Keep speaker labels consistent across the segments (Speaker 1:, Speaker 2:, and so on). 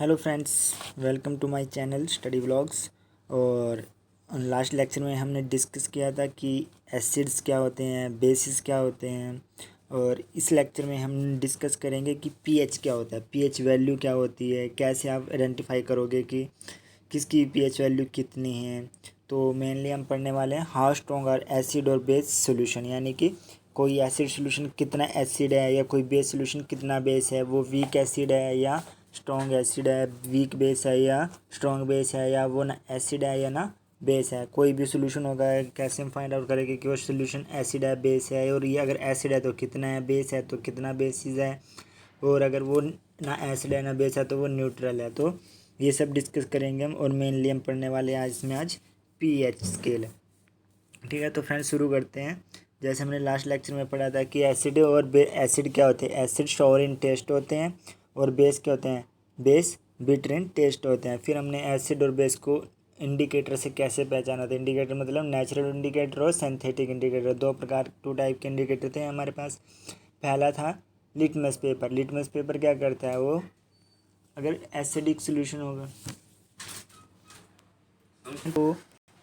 Speaker 1: Hello friends, welcome to my channel study vlogs. और last lecture में हमने discuss किया था कि एसिड्स क्या होते हैं, बेसिस क्या होते हैं। और इस लेक्चर में हम डिस्कस करेंगे कि पीएच क्या होता है, पीएच वैल्यू क्या होती है, कैसे आप आइडेंटिफाई करोगे कि किसकी पीएच वैल्यू कितनी है। तो मेनली हम पढ़ने वाले हैं हाउ स्ट्रॉन्ग आर एसिड और बेस सोल्यूशन, यानी कि कोई एसिड सोल्यूशन कितना एसिड है या कोई बेस सोल्यूशन कितना बेस है, वो वीक एसिड है या स्ट्रॉन्ग एसिड है, वीक बेस है या स्ट्रॉन्ग बेस है, या वो ना एसिड है या ना बेस है। कोई भी सोल्यूशन होगा, कैसे हम फाइंड आउट करेंगे कि वो सोल्यूशन एसिड है बेस है, और ये अगर एसिड है तो कितना है, बेस है तो कितना बेसिस है, और अगर वो ना एसिड है ना बेस है तो वो न्यूट्रल है। तो ये सब डिस्कस करेंगे हम, और मेनली हम पढ़ने वाले हैं आज पीएच स्केल। ठीक है, तो फ्रेंड्स शुरू करते हैं। जैसे हमने लास्ट लेक्चर में पढ़ा था कि एसिड और एसिड क्या होते हैं, एसिड शॉर इन टेस्ट होते हैं, और बेस क्या होते हैं, बेस बिटर इन टेस्ट होते हैं। फिर हमने एसिड और बेस को इंडिकेटर से कैसे पहचाना था। इंडिकेटर मतलब नेचुरल इंडिकेटर और सिंथेटिक इंडिकेटर, दो प्रकार, टू टाइप के इंडिकेटर थे हमारे पास। पहला था लिटमस पेपर। लिटमस पेपर क्या करता है, वो अगर एसिडिक सोल्यूशन होगा तो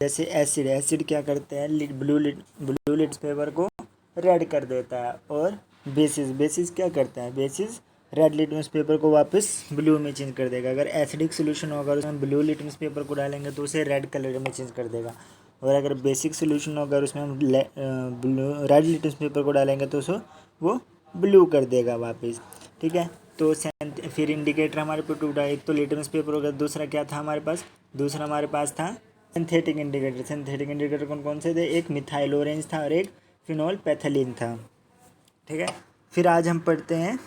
Speaker 1: जैसे एसिड क्या करते हैं, ब्लू लिट्स पेपर को रेड कर देता है। और बेसिस क्या करता है, बेसिस रेड लिटमस पेपर को वापस ब्लू में चेंज कर देगा। अगर एसिडिक सोल्यूशन होगा और उसमें ब्लू लिटमस पेपर को डालेंगे तो उसे रेड कलर में चेंज कर देगा। और अगर बेसिक सोल्यूशन होगा और उसमें हम ब्लू रेड लिटमस पेपर को डालेंगे तो उसे वो ब्लू कर देगा वापस। ठीक है, तो फिर इंडिकेटर हमारे पे टूटा, एक तो लिटमस पेपर होगा, दूसरा क्या था हमारे पास, दूसरा हमारे पास था सिंथेटिक इंडिकेटर। सिंथेटिक इंडिकेटर कौन कौन से थे, एक मिथाइल ऑरेंज था और एक फिनोल पैथलीन था। ठीक है, फिर आज हम पढ़ते हैं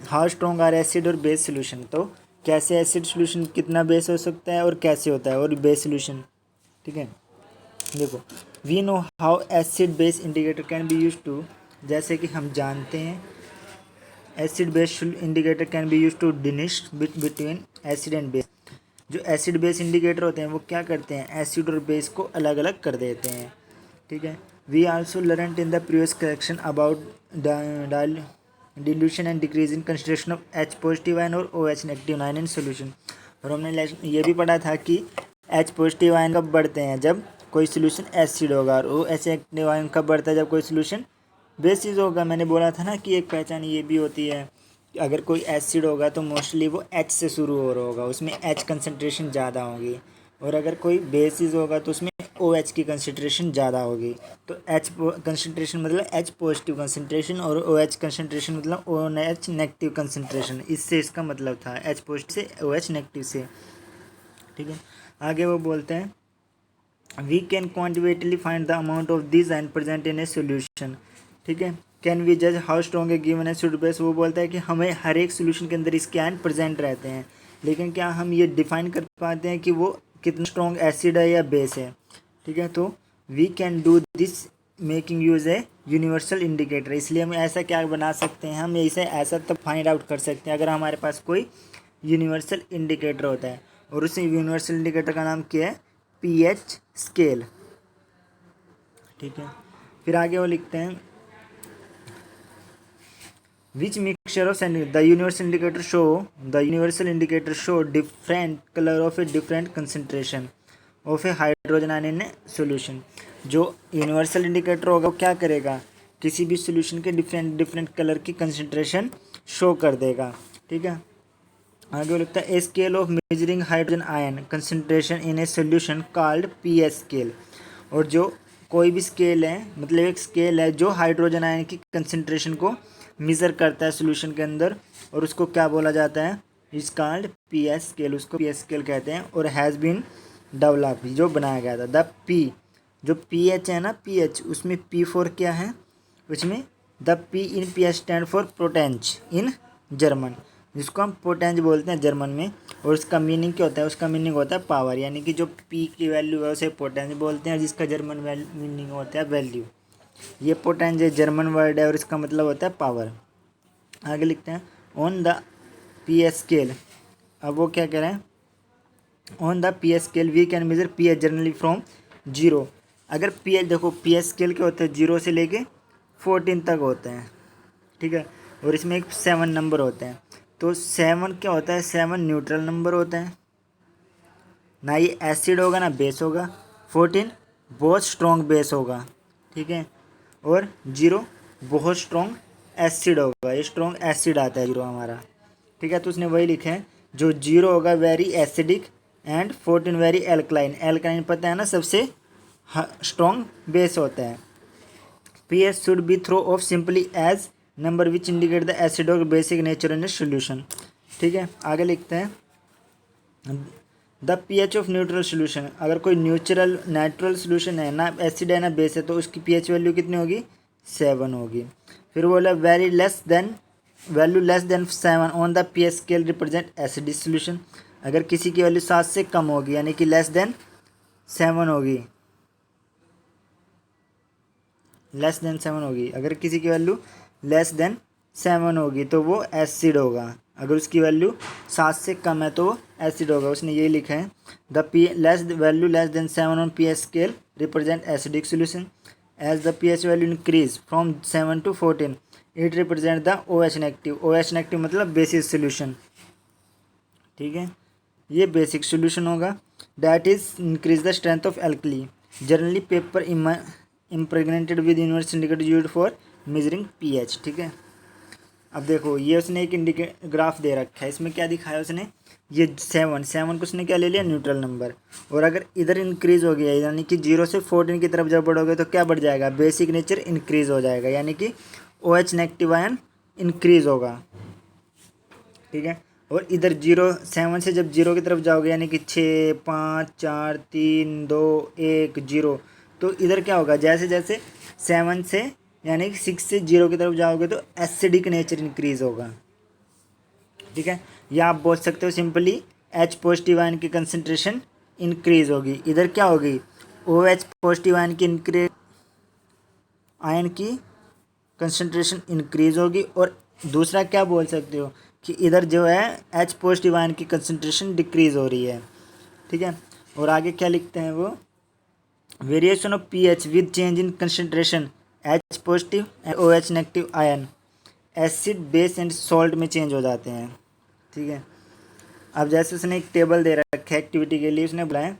Speaker 1: हाउ स्ट्रॉन्ग आर एसिड और बेस सोल्यूशन। तो कैसे एसिड सोल्यूशन कितना बेस हो सकता है और कैसे होता है, और बेस सोल्यूशन। ठीक है, देखो, we know how acid base indicator can be use to, जैसे कि हम जानते हैं acid base indicator can be use to distinguish between acid and base. जो एसिड बेस इंडिकेटर होते हैं वो क्या करते हैं, एसिड और बेस को अलग अलग कर देते हैं। ठीक है, we also learn in the previous correction about dilution and decrease in concentration of H positive ion और O H negative ion in solution. और हमने ये भी पढ़ा था कि एच पॉजिटिव आयन कब बढ़ते हैं, जब कोई सोल्यूशन एसिड होगा, और ओ एच नेगेटिव आयन कब बढ़ता है, जब कोई सोल्यूशन बेसिस होगा। मैंने बोला था ना कि एक पहचान ये भी होती है, अगर कोई एसिड होगा तो मोस्टली वो एच से शुरू हो रहा होगा, उसमें एच कंसनट्रेशन ज़्यादा होगी। और अगर कोई बेसिस होगा तो उसमें ओ एच की कंसनट्रेशन ज़्यादा होगी। तो एच कंसनट्रेशन मतलब एच पॉजिटिव कंसनट्रेशन, और ओ एच कंसनट्रेशन मतलब ओ एच नेगेटिव कंसनट्रेशन। इससे इसका मतलब था एच पॉजिटिव से ओ एच नेगेटिव से। ठीक है, आगे वो बोलते हैं we can quantitatively find the amount of this and present in a solution. ठीक है, कैन वी जज how strong a given acid base. वो बोलता है कि हमें हर एक सोल्यूशन के अंदर इसके आयन प्रेजेंट रहते हैं, लेकिन क्या हम ये डिफाइन कर पाते हैं कि वो कितना स्ट्रॉन्ग एसिड है या बेस है। ठीक है, तो we can do this making use a universal indicator. इसलिए हम ऐसा क्या बना सकते हैं, हम इसे ऐसा तब फाइंड आउट कर सकते हैं अगर हमारे पास कोई यूनिवर्सल इंडिकेटर होता है। और उस यूनिवर्सल इंडिकेटर का नाम क्या है, पीएच स्केल। ठीक है, फिर आगे वो लिखते हैं which mixture of the universal indicator show different color of a different concentration of a hydrogen ion in a solution। जो यूनिवर्सल इंडिकेटर होगा वो क्या करेगा, किसी भी सोल्यूशन के डिफरेंट कलर की कंसंट्रेशन शो कर देगा। ठीक है, आगे वो लिखता है a scale of measuring hydrogen ion concentration in a solution called pH scale. और जो कोई भी स्केल है, मतलब एक स्केल है जो हाइड्रोजन आयन की कंसंट्रेशन को मेज़र करता है सोल्यूशन के अंदर, और उसको क्या बोला जाता है, इज कॉल्ड पीएच स्केल, उसको पीएच स्केल कहते हैं। और हैज़ बीन डेवलप, जो बनाया गया था। द पी, जो पीएच है ना, पीएच उसमें पी फोर क्या है, उसमें the P in pH stand for potenz in German, जिसको हम पोटेंज बोलते हैं जर्मन में। और उसका मीनिंग क्या होता है, उसका मीनिंग होता है पावर, यानी कि जो पी की वैल्यू है उसे पोटेंज बोलते हैं, जिसका जर्मन मीनिंग होता है वैल्यू। ये पोटेंज जर्मन वर्ड है और इसका मतलब होता है पावर। आगे लिखते हैं on the P H scale. अब वो क्या कह रहे हैं, on the P H scale we can measure P H generally from zero. अगर पी एच देखो, पी एच स्केल क्या होता है, जीरो से लेके 14 तक होते हैं। ठीक है, और इसमें एक 7 नंबर होते हैं। तो 7 क्या होता है, 7 न्यूट्रल नंबर होता है, ना ये एसिड होगा ना बेस होगा। 14 बहुत स्ट्रॉन्ग बेस होगा, ठीक है। और 0 बहुत स्ट्रॉन्ग एसिड होगा, ये स्ट्रॉन्ग एसिड आता है 0 हमारा, ठीक है। तो उसने वही लिखा है, जो 0 होगा very acidic and 14 very alkaline. Alkaline पता है ना, सबसे स्ट्रॉन्ग बेस होता है। pH should be throw off simply as number which indicate the acid or basic nature in a solution, ठीक है। आगे लिखते हैं the pH of neutral solution. अगर कोई नेचुरल सोल्यूशन है, ना एसिड है ना बेस है, तो उसकी pH वैल्यू कितनी होगी, 7 होगी। फिर बोला value less than 7 on the pH scale represent acidic solution. अगर किसी की वैल्यू 7 से कम होगी यानी कि लेस देन 7 होगी, लेस देन 7 होगी, अगर किसी की वैल्यू लेस देन 7 होगी तो वो एसिड होगा। अगर उसकी वैल्यू 7 से कम है तो वो एसिड होगा। उसने ये लिखा है the value less than 7 on pH scale represent acidic solution. As the pH value increase from 7 to 14 it represent the OH negative. OH negative मतलब बेसिक सोल्यूशन, ठीक है। ये बेसिक सोल्यूशन होगा। That is increase the strength of alkali. Generally paper impregnated with universe indicator used for measuring pH, ठीक है। अब देखो ये उसने एक ग्राफ दे रखा है, इसमें क्या दिखाया उसने, ये 7 को उसने क्या ले लिया, न्यूट्रल नंबर। और अगर इधर इंक्रीज हो गया यानी कि 0 से 14 की तरफ जब बढ़ोगे तो क्या बढ़ जाएगा, बेसिक नेचर इंक्रीज हो जाएगा, यानी कि OH नेगेटिव आयन इंक्रीज होगा, ठीक है। और इधर 7 से जब 0 की तरफ जाओगे यानी कि 6 5 4 3 2 1 0, तो इधर क्या होगा, जैसे जैसे 7 से यानी कि 6 से 0 की तरफ जाओगे तो एसिडिक नेचर इंक्रीज होगा, ठीक है। या आप बोल सकते हो सिंपली H पॉजिटिव आयन की कंसनट्रेशन इंक्रीज होगी। इधर क्या होगी, OH पॉजिटिव आयन की कंसनट्रेशन इंक्रीज होगी। और दूसरा क्या बोल सकते हो कि इधर जो है H पॉजिटिव आयन की कंसनट्रेशन डिक्रीज हो रही है, ठीक है। और आगे क्या लिखते हैं वो, variation of pH with change in concentration H positive and OH negative ion acid base and salt में चेंज हो जाते हैं, ठीक है। अब जैसे उसने एक टेबल दे रखा है एक्टिविटी के लिए, उसने बुलाया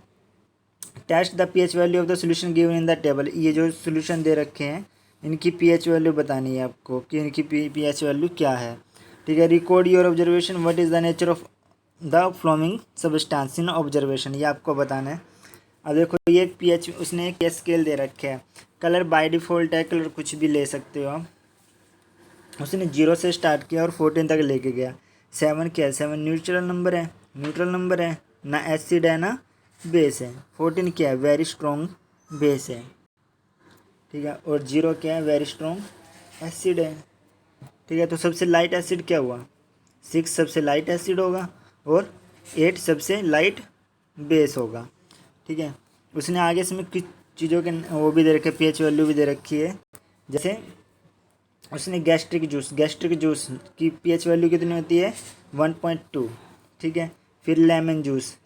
Speaker 1: test the pH value of the solution given in the table. ये जो सोल्यूशन दे रखे हैं इनकी pH वैल्यू बतानी है आपको कि इनकी pH वैल्यू क्या है, ठीक है। Record your observation, what is the nature of the flowing substance in observation, ये आपको बताना है। अब देखो ये एक pH उसने एक स्केल दे रखे है। कलर बाय डिफ़ॉल्ट है, कलर कुछ भी ले सकते हो आप। उसने 0 से स्टार्ट किया और 14 तक लेके गया। 7 क्या है, 7 न्यूट्रल नंबर है, ना एसिड है ना बेस है। 14 क्या है, वेरी स्ट्रॉन्ग बेस है, ठीक है। और 0 क्या है, वेरी स्ट्रॉन्ग एसिड है, ठीक है। तो सबसे लाइट एसिड क्या हुआ, 6 सबसे लाइट एसिड होगा और 8 सबसे लाइट बेस होगा, ठीक है। उसने आगे इसमें कुछ चीज़ों के वो भी दे रखे, pH वैल्यू भी दे रखी है। जैसे उसने गैस्ट्रिक जूस की pH वैल्यू कितनी होती है, 1.2, ठीक है। फिर लेमन जूस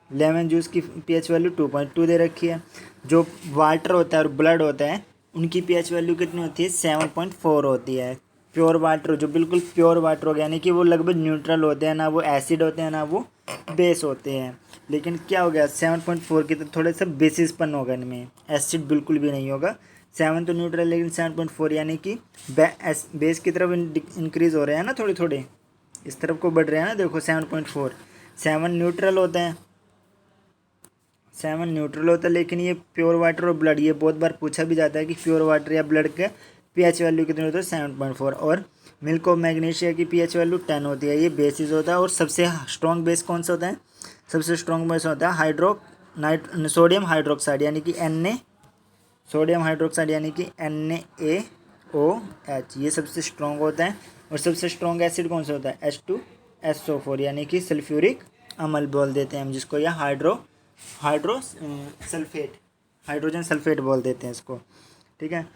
Speaker 1: की pH वैल्यू 2.2 दे रखी है। जो वाटर होता है और ब्लड होता है उनकी pH वैल्यू कितनी होती है, 7.4 होती है। प्योर वाटर, जो बिल्कुल प्योर वाटर हो गया यानी कि वो लगभग न्यूट्रल होते हैं, ना वो एसिड होते हैं ना वो बेस होते हैं। लेकिन क्या हो गया, 7.4 की तो थोड़े से बेसिसपन होगा इनमें, एसिड बिल्कुल भी नहीं होगा। 7 तो न्यूट्रल लेकिन 7.4 यानी कि बेस की तरफ इंक्रीज हो रहे हैं ना, थोड़े थोड़े इस तरफ को बढ़ रहे हैं ना। देखो 7.4, 7 न्यूट्रल होता है, 7 न्यूट्रल होता है। लेकिन ये प्योर वाटर और ब्लड, ये बहुत बार पूछा भी जाता है कि प्योर वाटर या ब्लड के pH वैल्यू कितनी होती है, 7.4। और मिल्क ऑफ मैग्नीशिया की pH वैल्यू 10 होती है, ये बेसिस होता है। और सबसे स्ट्रॉन्ग बेस कौन सा होता है, सबसे स्ट्रॉन्ग बेस होता है सोडियम हाइड्रोक्साइड यानी कि सोडियम हाइड्रोक्साइड यानी कि NaOH, ये सबसे स्ट्रॉन्ग होता है। और सबसे स्ट्रॉन्ग एसिड कौन सा होता है, H2SO4 यानी कि सल्फ्यूरिक अम्ल बोल देते हैं हम जिसको, या हाइड्रोजन सल्फेट बोल देते हैं इसको, ठीक है।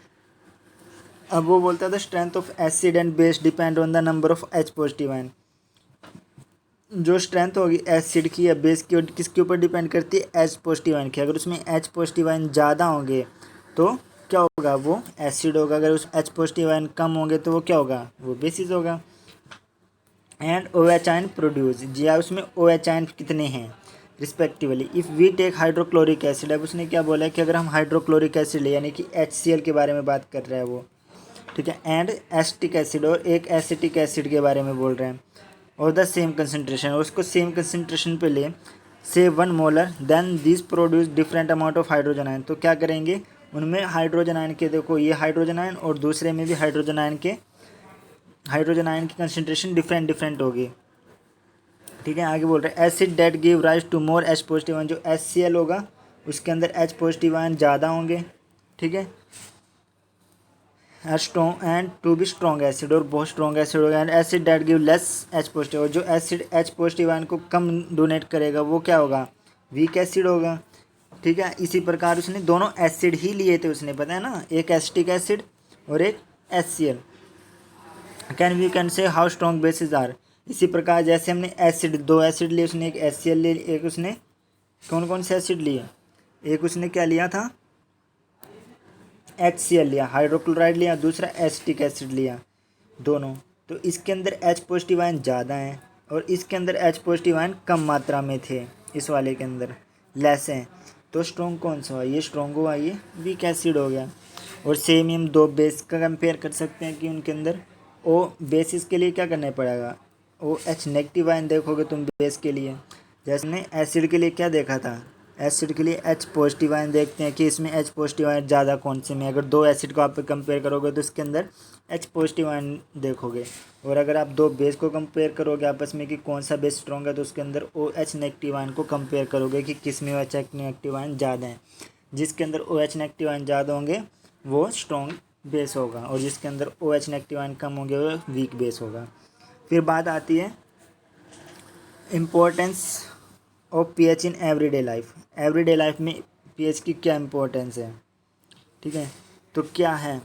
Speaker 1: अब वो बोलता था strength of acid and base depend on the number of H positive ion. जो स्ट्रेंथ होगी एसिड की या बेस की, किसके ऊपर डिपेंड करती है, H पॉजिटिव आयन की। अगर उसमें H पॉजिटिव आयन ज़्यादा होंगे तो क्या होगा, वो एसिड होगा। अगर उस H पॉजिटिव आयन कम होंगे तो वो क्या होगा, वो बेसिस होगा। And O H ion produce, जी हाँ उसमें ओ एच आयन कितने हैं respectively. If we take hydrochloric acid, अब उसने क्या बोला है कि अगर हम हाइड्रोक्लोरिक एसिड ले यानी कि HCl के बारे में बात कर रहा है वो, ठीक है, एंड एसिटिक एसिड और एक एसिटिक एसिड के बारे में बोल रहे हैं, और द सेम कंसनट्रेशन, और उसको सेम कंसनट्रेशन पे ले से 1 molar, then this produce different amount of hydrogen ion, तो क्या करेंगे उनमें हाइड्रोजन आयन के, देखो ये हाइड्रोजन आयन और दूसरे में भी हाइड्रोजन आयन की कंसनट्रेशन डिफरेंट डिफरेंट होगी, ठीक है। आगे बोल रहे हैं acid that give rise to more H positive ion, जो HCl होगा उसके अंदर H पॉजिटिव आयन ज़्यादा होंगे, ठीक है, strong and to be strong acid, और बहुत स्ट्रॉन्ग एसिड होगा, and acid that give less H positive, और जो एसिड H पॉजिटिव आयन को कम डोनेट करेगा वो क्या होगा, वीक एसिड होगा, ठीक है। इसी प्रकार उसने दोनों एसिड ही लिए थे उसने, पता है ना, एक एसिटिक एसिड और एक HCl। Can say how strong bases are, इसी प्रकार जैसे हमने एसिड, दो एसिड लिए उसने, एक HCl ले, एक उसने कौन कौन से एसिड लिए, एक उसने क्या लिया था HCl लिया, हाइड्रोक्लोराइड लिया, दूसरा एसिटिक एसिड लिया, दोनों, तो इसके अंदर H पॉजिटिव आयन ज़्यादा हैं और इसके अंदर H पॉजिटिव आयन कम मात्रा में थे, इस वाले के अंदर लेस हैं, तो स्ट्रॉन्ग कौन सा हुआ, ये स्ट्रॉन्ग हुआ, ये वीक एसिड हो गया। और सेम ही हम दो बेस का कंपेयर कर सकते हैं कि उनके अंदर ओ बेसिस के लिए क्या करना पड़ेगा, OH नेगेटिव आयन देखोगे तुम बेस के लिए, जैसे ने एसिड के लिए क्या देखा था, एसिड के लिए H पॉजिटिव आयन देखते हैं कि इसमें H पॉजिटिव आयन ज़्यादा कौन से में, अगर दो एसिड को आप कंपेयर करोगे तो इसके अंदर H पॉजिटिव आयन देखोगे, और अगर आप दो बेस को कंपेयर करोगे आपस में कि कौन सा बेस स्ट्रॉन्ग है तो उसके अंदर OH नेगेटिव आयन को कंपेयर करोगे कि किस में OH नेगेटिव आयन ज़्यादा है, जिसके अंदर OH नेगेटिव आयन ज़्यादा होंगे वो स्ट्रॉन्ग बेस होगा, और जिसके अंदर OH नेगेटिव आयन कम होंगे वो वीक बेस होगा। फिर बात आती है importance of pH in everyday life, everyday life में pH की क्या इम्पोर्टेंस है, ठीक है, तो क्या है,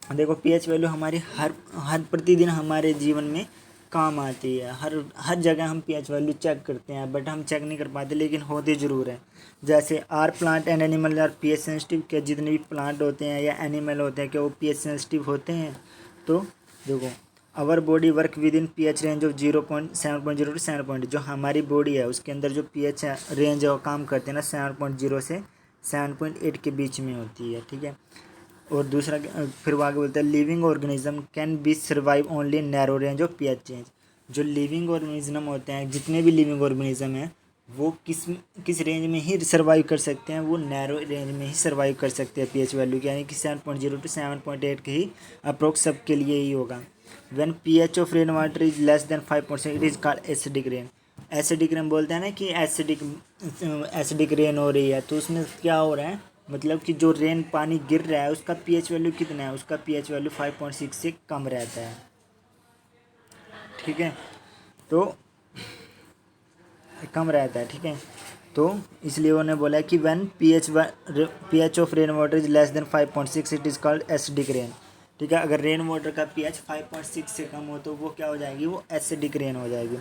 Speaker 1: देखो pH वैल्यू हमारी हर हर प्रतिदिन हमारे जीवन में काम आती है, हर हर जगह हम pH वैल्यू चेक करते हैं, बट हम चेक नहीं कर पाते, लेकिन होती ज़रूर है। जैसे our plant and animal are pH sensitive, क्या जितने भी प्लांट होते हैं या एनिमल होते हैं क्या वो pH सेंसिटिव होते हैं, तो देखो our body work within pH range of 0.7.0 to 7, जो हमारी बॉडी है उसके अंदर जो pH रेंज है वो काम करते हैं ना 7.0 से 7.8 के बीच में होती है, ठीक है। और दूसरा फिर वो आगे बोलता है living organism can be survive only narrow range of pH change, जो लिविंग ऑर्गेनिज्म होते हैं जितने भी लिविंग ऑर्गेनिज्म हैं वो किस रेंज में ही सर्वाइव कर सकते हैं, वो नैरो रेंज में ही सर्वाइव कर सकते हैं pH वैल्यू की, यानी कि 7.0 टू 7.8 के ही अप्रोक्स सब के लिए ही होगा। When pH of rain water is less than 5%, it is called acidic rain. Acidic rain बोलते हैं ना कि एसिडिक रेन हो रही है, तो उसमें क्या हो रहा है, मतलब कि जो रेन पानी गिर रहा है उसका pH वैल्यू कितना है, उसका pH वैल्यू 5.6 से कम रहता है, ठीक है, तो कम रहता है, ठीक है, तो इसलिए उन्होंने बोला है कि when pH of rain water is less than 5.6 it is called acidic rain, ठीक है। अगर रेन वाटर का pH 5.6 से कम हो तो वो क्या हो जाएगी, वो एसिडिक रेन हो जाएगी।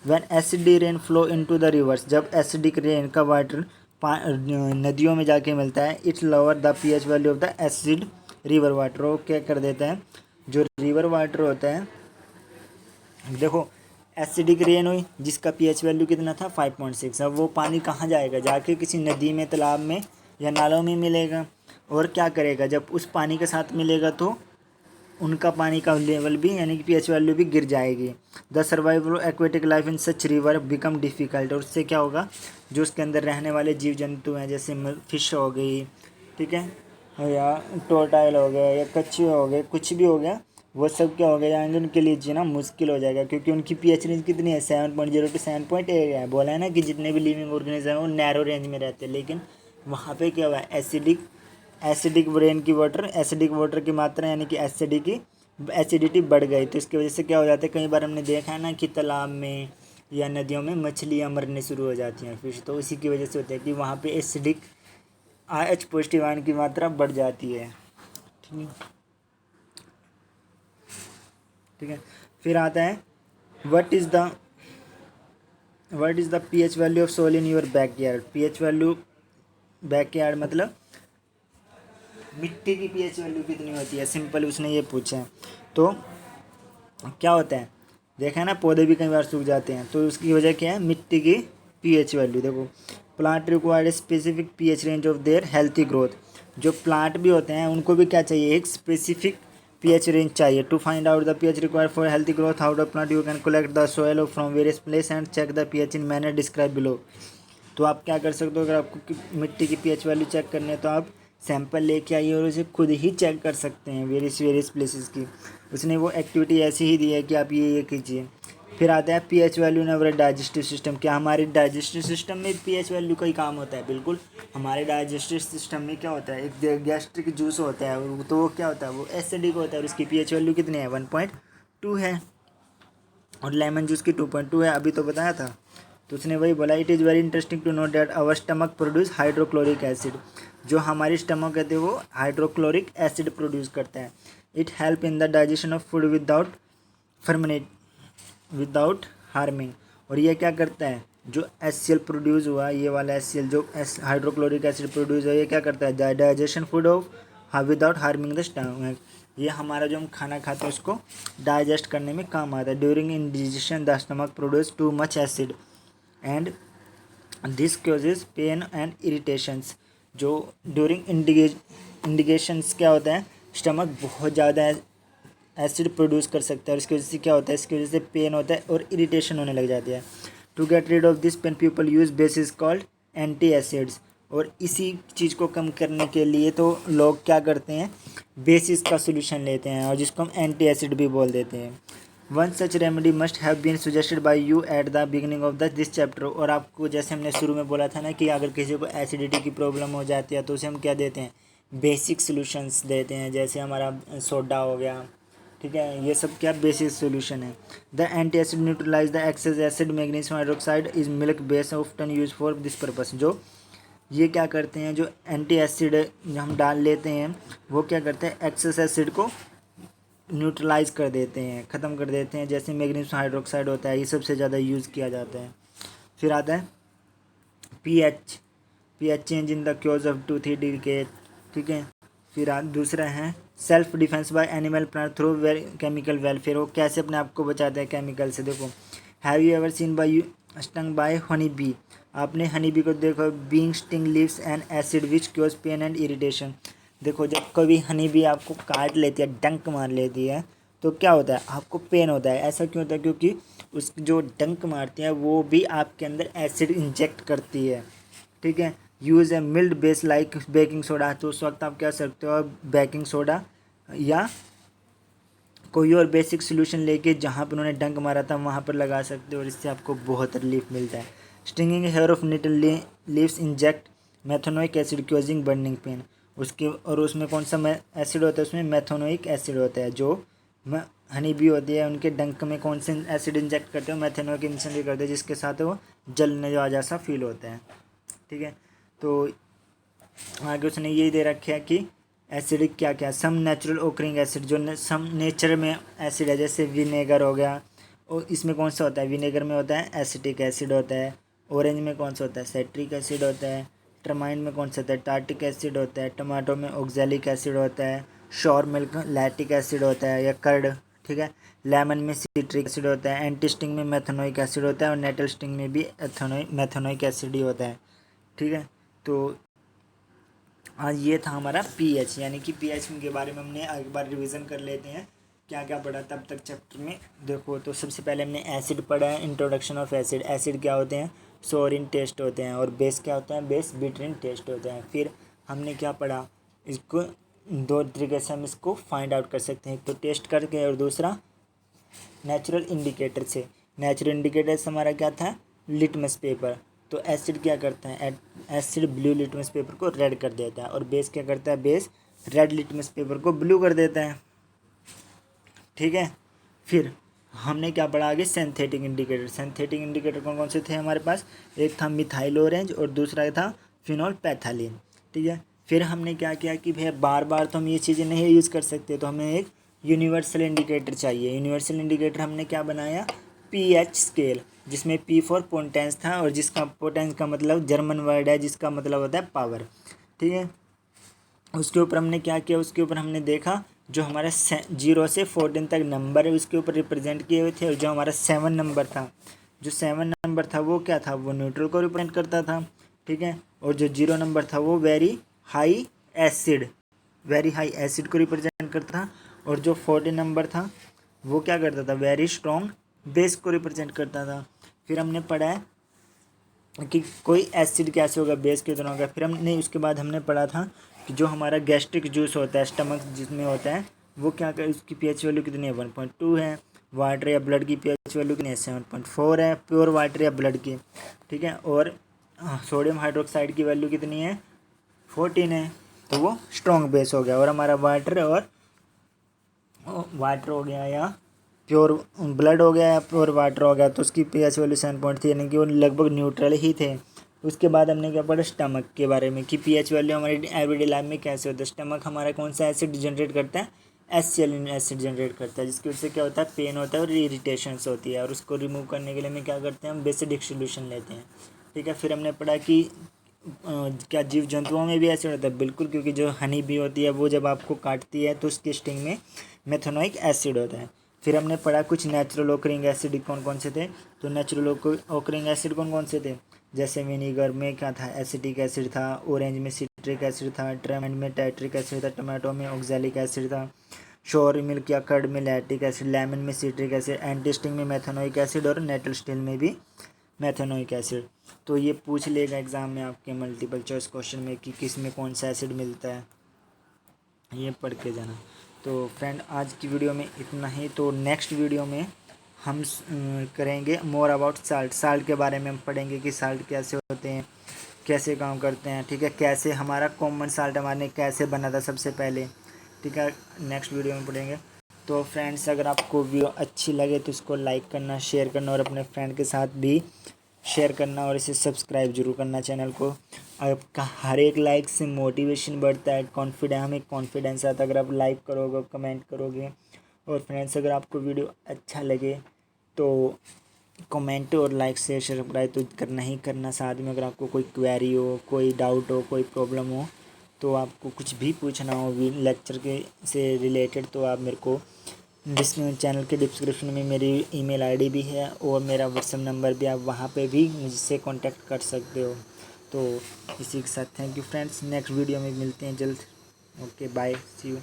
Speaker 1: When acidic rain flow into the reverse, जब एसिडिक रेन का वाटर नदियों में जाके मिलता है, it's lower the pH value of the acid river water, वो क्या कर देता है, जो रिवर वाटर होता है, देखो एसिडिक रेन हुई जिसका pH वैल्यू कितना था 5.6, अब वो पानी कहाँ जाएगा, जाके किसी नदी में, तालाब में या नालों में मिलेगा, और क्या करेगा, जब उस पानी के साथ मिलेगा तो उनका पानी का लेवल भी यानी कि pH वैल्यू भी गिर जाएगी। The survival aquatic life in such river become difficult, और उससे क्या होगा, जो उसके अंदर रहने वाले जीव जंतु हैं जैसे फिश हो गई, ठीक है, या टोटाइल हो गया या कच्छे हो गए, कुछ भी हो गया, वो सब क्या हो गया जाएंगे, उनके लिए जीना मुश्किल हो जाएगा, क्योंकि उनकी pH रेंज कितनी है 7.0 टू 7.8 है। बोला है ना कि जितने भी लिविंग ऑर्गेनिज्म हैं वो नैरो रेंज में रहते हैं, लेकिन वहाँ पे क्या हुआ है, एसिडिक वाटर की मात्रा यानी कि एसिडिटी बढ़ गई, तो इसकी वजह से क्या हो जाता है, कई बार हमने देखा है ना कि तालाब में या नदियों में मछलियाँ मरने शुरू हो जाती हैं फिश, तो इसी की वजह से होता है कि वहाँ पे एसिडिक H पॉजिटिव आयन की मात्रा बढ़ जाती है, ठीक है, ठीक है। फिर आता है what is the pH value of soil in your backyard, pH value backyard मतलब मिट्टी की pH वैल्यू कितनी होती है, सिंपल उसने ये पूछा है। तो क्या होता है देखा है ना, पौधे भी कई बार सूख जाते हैं, तो उसकी वजह क्या है, मिट्टी की पीएच वैल्यू। देखो plant required specific P H range of their healthy growth. जो प्लांट भी होते हैं उनको भी क्या चाहिए, एक स्पेसिफिक पीएच रेंज चाहिए। To find out the P H required for healthy growth out of plant you can collect the soil from various place and check the P H in manner describe below. तो आप क्या कर सकते हो, अगर आपको मिट्टी की पीएच वैल्यू चेक करनी है तो आप सैंपल लेके आइए और उसे खुद ही चेक कर सकते हैं वेरियस प्लेसेस की। उसने वो एक्टिविटी ऐसी ही दी है कि आप ये कीजिए। फिर आता है pH value in our digestive system. क्या हमारे डाइजेस्टिव सिस्टम में पीएच वैल्यू का ही काम होता है? बिल्कुल। हमारे डाइजेस्टिव सिस्टम में क्या होता है, एक गैस्ट्रिक जूस होता है, तो वो क्या होता है, वो एसिडिक होता है और उसकी पीएच वैल्यू कितनी है, 1.2 है। और लेमन जूस की 2.2 है, अभी तो बताया था। तो उसने वही बोला, it is very interesting to know that our stomach produce hydrochloric acid. जो हमारी स्टमक कहते हैं वो हाइड्रोक्लोरिक एसिड प्रोड्यूस करता है। It help in the digestion of food without harming. और ये क्या करता है, जो HCl प्रोड्यूस हुआ, ये वाला HCl जो हाइड्रोक्लोरिक एसिड प्रोड्यूस है, ये क्या करता है, digestion food of without harming the stomach. ये हमारा जो हम खाना खाते हैं उसको डाइजेस्ट करने में काम आता है। During indigestion the stomach produce too much acid and this causes pain and irritations. जो ड्यूरिंग इंडिगेशंस क्या होता है, स्टमक बहुत ज़्यादा एसिड प्रोड्यूस कर सकता है और इसकी वजह से क्या होता है, इसकी वजह से पेन होता है और इरिटेशन होने लग जाती है। To get rid of this pain people use bases called anti acids. और इसी चीज़ को कम करने के लिए तो लोग क्या करते हैं, बेसिस का सोल्यूशन लेते हैं और जिसको हम एंटी एसिड भी बोल देते हैं। One such remedy must have been suggested by you at the beginning of this chapter. और आपको जैसे हमने शुरू में बोला था ना कि अगर किसी को एसिडिटी की प्रॉब्लम हो जाती है तो उसे हम क्या देते हैं, बेसिक सोल्यूशंस देते हैं, जैसे हमारा सोडा हो गया, ठीक है, ये सब क्या बेसिक सोल्यूशन है। The anti acid neutralize the excess acid magnesium hydroxide is milk base often use for this purpose. जो ये क्या करते हैं, जो एंटी एसिड हम डाल लेते हैं वो क्या करते हैं, एक्सेस एसिड को न्यूट्रलाइज कर देते हैं, ख़त्म कर देते हैं। जैसे मैग्नीशियम हाइड्रोक्साइड होता है, ये सबसे ज़्यादा यूज़ किया जाता है। फिर आता है pH change in the chaos of tooth decade, ठीक है। फिर दूसरा है self defence bye animal plant through chemical welfare. वो कैसे अपने आप को बचाते हैं केमिकल से। देखो, have you ever seen by stung by honey bee. आपने हनी बी को देखो, being sting leaves an acid which causes pain and irritation. देखो, जब कभी हनी बी आपको काट लेती है, डंक मार लेती है, तो क्या होता है, आपको पेन होता है। ऐसा क्यों होता है, क्योंकि उस जो डंक मारती है वो भी आपके अंदर एसिड इंजेक्ट करती है, ठीक है। Use a mild base like baking soda. तो उस वक्त आप क्या सकते हो, बेकिंग सोडा या कोई और बेसिक सोल्यूशन लेके जहाँ पर उन्होंने डंक मारा था वहाँ पर लगा सकते हो और इससे आपको बहुत रिलीफ मिलता है। Stinging hair of nettle leaves inject methanoic acid causing burning pain. उसके और उसमें कौन सा एसिड होता है, उसमें मेथोनोइक एसिड होता है। जो हनी बी होती है उनके डंक में कौन से एसिड इंजेक्ट करते हो, मेथोनोइक इंजेक्ट करते हैं, जिसके साथ वो जलने जैसा फील होता है, ठीक है। तो आगे उसने यही दे रखा है कि एसिडिक क्या क्या, सम नेचुरल ओकरिंग एसिड, जो सम नेचर में एसिड है, जैसे विनेगर हो गया। और इसमें कौन सा होता है, विनेगर में होता है एसिटिक एसिड होता है। ऑरेंज में कौन सा होता है, साइट्रिक एसिड होता है। टर्माइन में कौन सा होता है, टार्टिक एसिड होता है। टमाटो में ऑक्जेलिक एसिड होता है। श्योर मिल्क लैक्टिक एसिड होता है या कर्ड, ठीक है। लेमन में सिट्रिक एसिड होता है। एंटी स्टिंग में मेथनोइक एसिड होता है और नेटल स्टिंग में भी मेथनोइक एसिड ही होता है, ठीक है। तो आज ये था हमारा पीएच, यानी कि पीएच के बारे में हमने एक बार रिवीजन कर लेते हैं क्या क्या पढ़ा तब तक चैप्टर में। देखो, तो सबसे पहले हमने एसिड पढ़ा है, इंट्रोडक्शन ऑफ एसिड। एसिड क्या होते हैं, सोरिन टेस्ट होते हैं। और बेस क्या होता है, बेस बिटरिन टेस्ट होते हैं। फिर हमने क्या पढ़ा, इसको दो तरीके से हम इसको फाइंड आउट कर सकते हैं, एक तो टेस्ट करके और दूसरा नेचुरल इंडिकेटर से। नेचुरल इंडिकेटर से हमारा क्या था, लिटमस पेपर। तो एसिड क्या करता है, एसिड ब्लू लिटमस पेपर को रेड कर देता है। और बेस क्या करता है, बेस रेड लिटमस पेपर को ब्लू कर देता है, ठीक है। फिर हमने क्या पढ़ा आगे, सिंथेटिक इंडिकेटर। सिंथेटिक इंडिकेटर कौन कौन से थे हमारे पास, एक था मिथाइल ऑरेंज और दूसरा था फिनोल पैथालीन, ठीक है। फिर हमने क्या किया कि भैया बार बार तो हम ये चीज़ें नहीं यूज़ कर सकते, तो हमें एक यूनिवर्सल इंडिकेटर चाहिए। यूनिवर्सल इंडिकेटर हमने क्या बनाया, पीएच स्केल, जिसमें पी फॉर पोटेंस था और जिसका पोटेंस का मतलब जर्मन वर्ड है जिसका मतलब होता है पावर, ठीक है। उसके ऊपर हमने क्या किया, उसके ऊपर हमने देखा जो हमारा 0 से 14 तक नंबर है उसके ऊपर रिप्रेजेंट किए हुए थे, और जो हमारा 7 नंबर था, जो 7 नंबर था वो क्या था, वो न्यूट्रल को रिप्रेजेंट करता था, ठीक है। और जो 0 नंबर था वो वेरी हाई एसिड को रिप्रेजेंट करता था। और जो 14 नंबर था वो क्या करता था, वेरी स्ट्रॉन्ग बेस को रिप्रेजेंट करता था। फिर हमने पढ़ा है कि कोई एसिड कैसे होगा, बेस कितना होगा। फिर हमने उसके बाद हमने पढ़ा था कि जो हमारा गैस्ट्रिक जूस होता है, स्टमक जिसमें होता है, वो क्या कर, उसकी पीएच वैल्यू कितनी है, 1.2 है। वाटर या ब्लड की पीएच वैल्यू कितनी है, 7.4 है, प्योर वाटर या ब्लड की, ठीक है। और सोडियम हाइड्रोक्साइड की वैल्यू कितनी है, 14 है। तो वो स्ट्रॉन्ग बेस हो गया। और हमारा वाटर हो गया या प्योर ब्लड हो गया या प्योर वाटर हो गया, तो उसकी पीएच वैल्यू 7.3, यानी कि वो लगभग न्यूट्रल ही थे। उसके बाद हमने क्या पढ़ा, स्टमक के बारे में कि पीएच वैल्यू हमारी एवरीडे लाइफ में कैसे होता है। स्टमक हमारा कौन सा एसिड जनरेट करता है, एसिटिलिन एसिड जनरेट करता है, जिसकी वजह से क्या होता है, पेन होता है और इरिटेशंस होती है। और उसको रिमूव करने के लिए हम क्या करते हैं, हम बेसिक सोल्यूशन लेते हैं, ठीक है। फिर हमने पढ़ा कि क्या जीव जंतुओं में भी ऐसे होता है, बिल्कुल, क्योंकि जो हनी बी होती है वो जब आपको काटती है तो उसकी स्टिंग में मेथनोइक एसिड होता है। फिर हमने पढ़ा कुछ नेचुरल ओकरिंग एसिड कौन कौन से थे। तो नेचुरल ओकरिंग एसिड कौन कौन से थे, जैसे विनीगर में क्या था, एसिटिक एसिड था, ऑरेंज में सिट्रिक एसिड था, ट्रेमेंड में टाइट्रिक एसिड था, टमाटो में ऑक्जेलिक एसिड था, शोर मिल्क या कर्ड में लैक्टिक एसिड, लेमन में सिट्रिक एसिड, एंटीस्टिंग में मेथनोइक एसिड, और नेटल स्टील में भी मेथनोइक एसिड। तो ये पूछ लेगा एग्जाम में आपके मल्टीपल चॉइस क्वेश्चन में कि किस में कौन सा एसिड मिलता है, ये पढ़ के जाना। तो फ्रेंड आज की वीडियो में इतना ही। तो नेक्स्ट वीडियो में हम करेंगे मोर अबाउट साल्ट के बारे में हम पढ़ेंगे कि साल्ट कैसे होते हैं, कैसे काम करते हैं, ठीक है, कैसे हमारा कॉमन साल्ट हमारे कैसे बना था सबसे पहले, ठीक है, नेक्स्ट वीडियो में पढ़ेंगे। तो फ्रेंड्स अगर आपको वीडियो अच्छी लगे तो इसको लाइक करना, शेयर करना और अपने फ्रेंड के साथ भी शेयर करना, और इसे सब्सक्राइब जरूर करना चैनल को। आपका हर एक लाइक से मोटिवेशन बढ़ता है, हमें कॉन्फिडेंस आता है अगर आप लाइक करोगे, कमेंट करोगे। और फ्रेंड्स अगर आपको वीडियो अच्छा लगे तो कमेंट और लाइक शेयर सब्सक्राइब तो करना ही करना। साथ में अगर आपको कोई क्वेरी हो, कोई डाउट हो, कोई प्रॉब्लम हो, तो आपको कुछ भी पूछना हो लेक्चर के से रिलेटेड, तो आप मेरे को चैनल के डिस्क्रिप्शन में मेरी ईमेल आईडी भी है और मेरा व्हाट्सएप नंबर भी, आप वहाँ पे भी मुझसे कांटेक्ट कर सकते हो। तो इसी के साथ thank you friends, next video में मिलते हैं जल्द। Okay bye, see you.